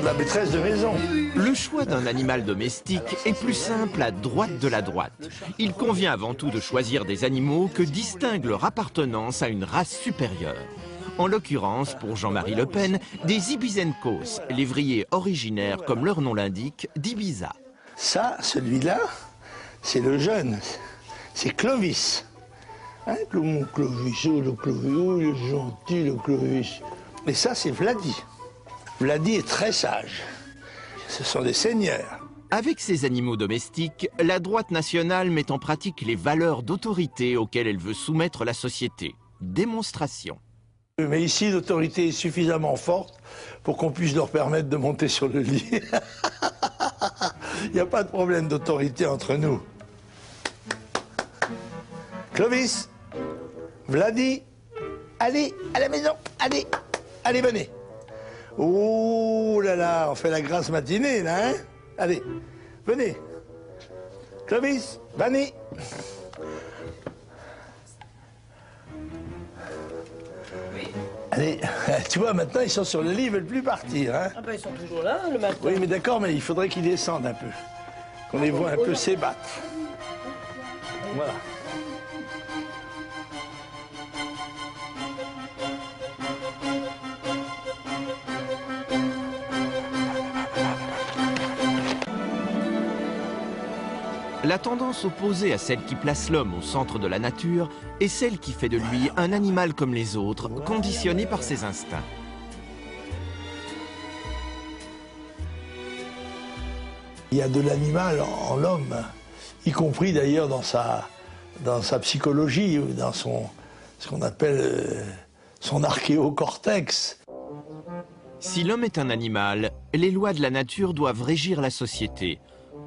de la maîtresse de maison. Le choix d'un animal domestique est plus simple à droite de la droite. Il convient avant tout de choisir des animaux que distinguent leur appartenance à une race supérieure. En l'occurrence, pour Jean-Marie Le Pen, des Ibizencos, lévriers originaires, comme leur nom l'indique, d'Ibiza. Ça, celui-là, c'est le jeune, c'est Clovis. Hein, mon Clovis, oh, le Clovis, oh, il est gentil, le Clovis. Et ça, c'est Vladi. Vladi est très sage. Ce sont des seigneurs. Avec ces animaux domestiques, la droite nationale met en pratique les valeurs d'autorité auxquelles elle veut soumettre la société. Démonstration. Mais ici, l'autorité est suffisamment forte pour qu'on puisse leur permettre de monter sur le lit. Il n'y a pas de problème d'autorité entre nous. Clovis, Vladi, allez à la maison, allez, allez, venez. Oh là là, on fait la grasse matinée, là, hein? Allez, venez. Clovis, venez. Allez, tu vois, maintenant, ils sont sur le lit, ils veulent plus partir, hein? Ah ben, ils sont toujours là, le matin. Oui, mais d'accord, mais il faudrait qu'ils descendent un peu. Qu'on les voit un peu s'ébattre. Voilà. La tendance opposée à celle qui place l'homme au centre de la nature est celle qui fait de lui un animal comme les autres, conditionné par ses instincts. Il y a de l'animal en l'homme, y compris d'ailleurs dans sa psychologie, dans ce qu'on appelle son archéocortex. Si l'homme est un animal, les lois de la nature doivent régir la société.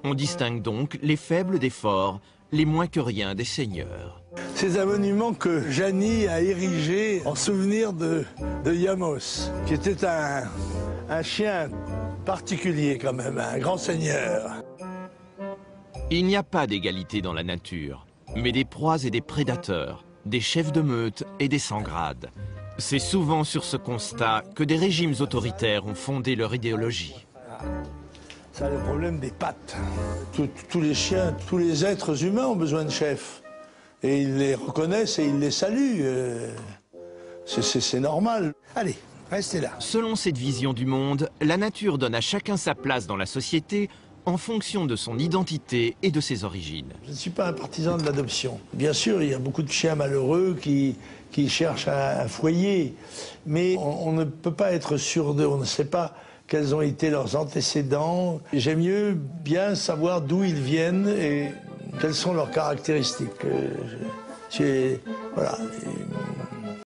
On distingue donc les faibles des forts, les moins que rien des seigneurs. C'est un monument que Jani a érigé en souvenir de Yamos, qui était un chien particulier quand même, un grand seigneur. Il n'y a pas d'égalité dans la nature, mais des proies et des prédateurs, des chefs de meute et des sans-grades. C'est souvent sur ce constat que des régimes autoritaires ont fondé leur idéologie. Ça, le problème des pattes. Tous les chiens, tous les êtres humains ont besoin de chefs. Et ils les reconnaissent et ils les saluent. C'est normal. Allez, restez là. Selon cette vision du monde, la nature donne à chacun sa place dans la société en fonction de son identité et de ses origines. Je ne suis pas un partisan de l'adoption. Bien sûr, il y a beaucoup de chiens malheureux qui cherchent un foyer. Mais on ne peut pas être sûr d'eux, on ne sait pas quels ont été leurs antécédents. J'aime mieux bien savoir d'où ils viennent et quelles sont leurs caractéristiques. Voilà.